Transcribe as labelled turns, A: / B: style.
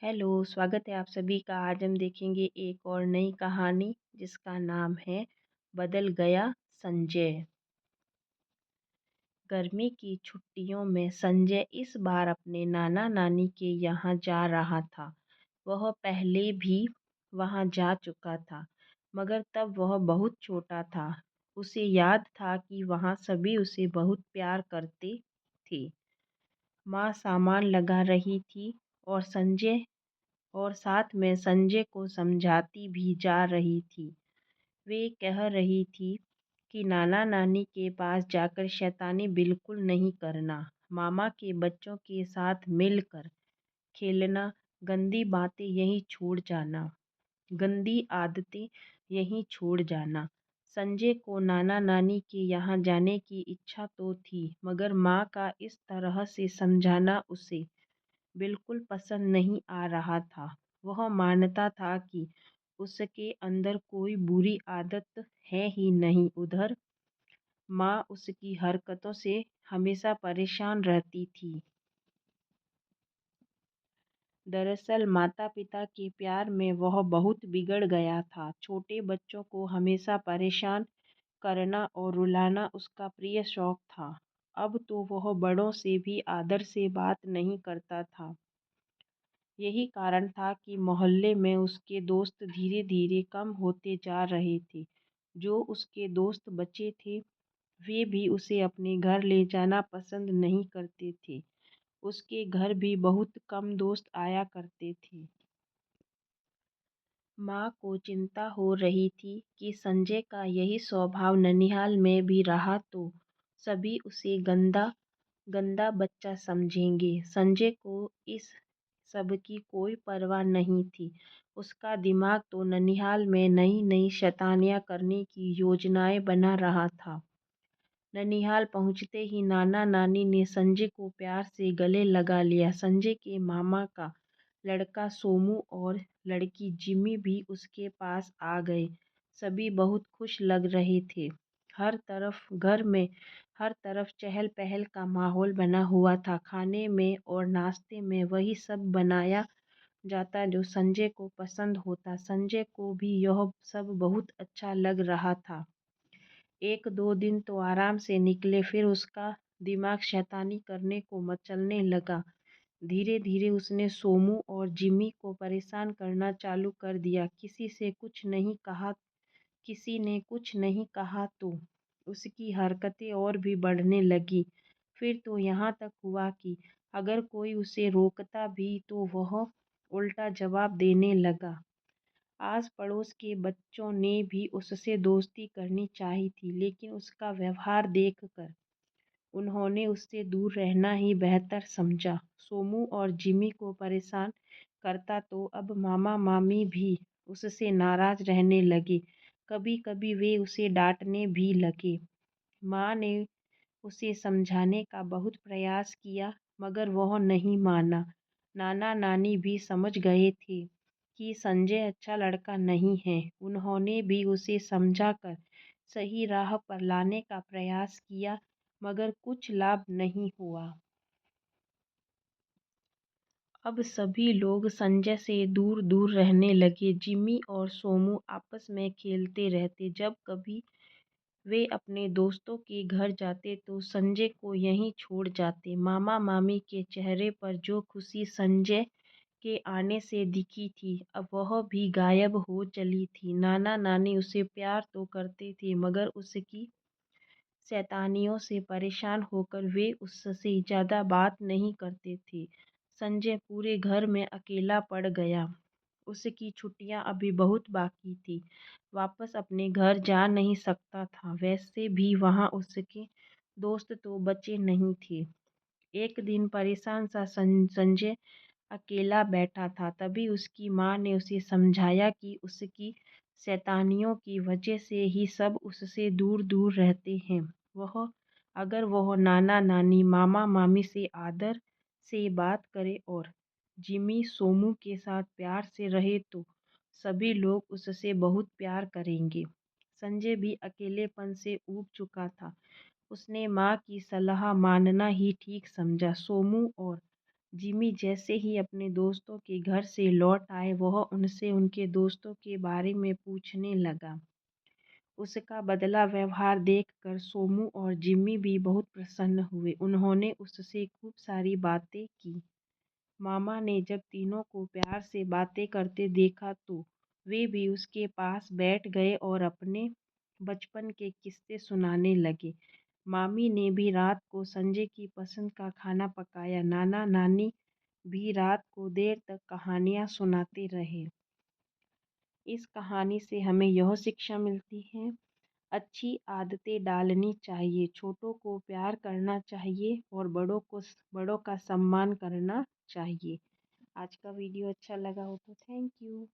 A: Hello, स्वागत है आप सभी का। आज हम देखेंगे एक और नई कहानी जिसका नाम है बदल गया संजय। गर्मी की छुट्टियों में संजय इस बार अपने नाना नानी के यहाँ जा रहा था। वह पहले भी वहाँ जा चुका था, मगर तब वह बहुत छोटा था। उसे याद था कि वहाँ सभी उसे बहुत प्यार करते थे। माँ सामान लगा रही थी और साथ में संजय को समझाती भी जा रही थी। वे कह रही थी कि नाना नानी के पास जाकर शैतानी बिल्कुल नहीं करना, मामा के बच्चों के साथ मिलकर खेलना, गंदी बातें यहीं छोड़ जाना, गंदी आदतें यहीं छोड़ जाना। संजय को नाना नानी के यहाँ जाने की इच्छा तो थी, मगर माँ का इस तरह से समझाना उसे बिल्कुल पसंद नहीं आ रहा था। वह मानता था कि उसके अंदर कोई बुरी आदत है ही नहीं। उधर माँ उसकी हरकतों से हमेशा परेशान रहती थी। दरअसल माता-पिता के प्यार में वह बहुत बिगड़ गया था। छोटे बच्चों को हमेशा परेशान करना और रुलाना उसका प्रिय शौक था। अब तो वह बड़ों से भी आदर से बात नहीं करता था। यही कारण था कि मोहल्ले में उसके दोस्त धीरे-धीरे कम होते जा रहे थे। जो उसके दोस्त बचे थे, वे भी उसे अपने घर ले जाना पसंद नहीं करते थे। उसके घर भी बहुत कम दोस्त आया करते थे। माँ को चिंता हो रही थी कि संजय का यही स्वभाव ननिहाल में भी रहा तो सभी उसे गंदा गंदा बच्चा समझेंगे। संजय को इस सब की कोई परवाह नहीं थी। उसका दिमाग तो ननिहाल में नई-नई शैतानियाँ करने की योजनाएं बना रहा था। ननिहाल पहुंचते ही नाना-नानी ने संजय को प्यार से गले लगा लिया। संजय के मामा का लड़का सोमू और लड़की जिमी भी उसके पास आ गए। सभी बहुत खुश लग रहे थे। घर में हर तरफ चहल-पहल का माहौल बना हुआ था। खाने में और नाश्ते में वही सब बनाया जाता जो संजय को पसंद होता। संजय को भी यह सब बहुत अच्छा लग रहा था। 1-2 दिन तो आराम से निकले, फिर उसका दिमाग शैतानी करने को मचलने लगा। धीरे-धीरे उसने सोमू और जिमी को परेशान करना चालू कर दिया। किसी ने कुछ नहीं कहा तो उसकी हरकतें और भी बढ़ने लगीं। फिर तो यहाँ तक हुआ कि अगर कोई उसे रोकता भी तो वह उल्टा जवाब देने लगा। आस-पड़ोस के बच्चों ने भी उससे दोस्ती करनी चाही थी, लेकिन उसका व्यवहार देखकर उन्होंने उससे दूर रहना ही बेहतर समझा। सोमू और जिमी को परेशान करता तो अब मामा-मामी भी उससे नाराज रहने लगे। कभी-कभी वे उसे डांटने भी लगे। माँ ने उसे समझाने का बहुत प्रयास किया, मगर वह नहीं माना। नाना-नानी भी समझ गए थे कि संजय अच्छा लड़का नहीं है। उन्होंने भी उसे समझाकर सही राह पर लाने का प्रयास किया, मगर कुछ लाभ नहीं हुआ। अब सभी लोग संजय से दूर-दूर रहने लगे। जिमी और सोमू आपस में खेलते रहते। जब कभी वे अपने दोस्तों के घर जाते तो संजय को यहीं छोड़ जाते। मामा-मामी के चेहरे पर जो खुशी संजय के आने से दिखी थी, अब वह भी गायब हो चली थी। नाना-नानी उसे प्यार तो करते थे, मगर उसकी शैतानियों से परेशान होकर वे उससे ज़्यादा बात नहीं करते थे। संजय पूरे घर में अकेला पड़ गया। उसकी छुट्टियां अभी बहुत बाकी थी। वापस अपने घर जा नहीं सकता था। वैसे भी वहाँ उसके दोस्त तो बचे नहीं थे। एक दिन परेशान सा संजय अकेला बैठा था। तभी उसकी माँ ने उसे समझाया कि उसकी शैतानियों की वजह से ही सब उससे दूर-दूर रहते हैं। अगर वह नाना-नानी, मामा-मामी से आदर से बात करे और जिमी, सोमू के साथ प्यार से रहे तो सभी लोग उससे बहुत प्यार करेंगे। संजय भी अकेलेपन से ऊब चुका था। उसने माँ की सलाह मानना ही ठीक समझा। सोमू और जिमी जैसे ही अपने दोस्तों के घर से लौट आए, वह उनसे उनके दोस्तों के बारे में पूछने लगा। उसका बदला व्यवहार देखकर सोमू और जिमी भी बहुत प्रसन्न हुए। उन्होंने उससे खूब सारी बातें की। मामा ने जब तीनों को प्यार से बातें करते देखा तो वे भी उसके पास बैठ गए और अपने बचपन के किस्से सुनाने लगे। मामी ने भी रात को संजय की पसंद का खाना पकाया। नाना नानी भी रात को देर तक कहानियाँ सुनाते रहे। इस कहानी से हमें यह शिक्षा मिलती है, अच्छी आदतें डालनी चाहिए, छोटों को प्यार करना चाहिए और बड़ों का सम्मान करना चाहिए। आज का वीडियो अच्छा लगा हो तो थैंक यू।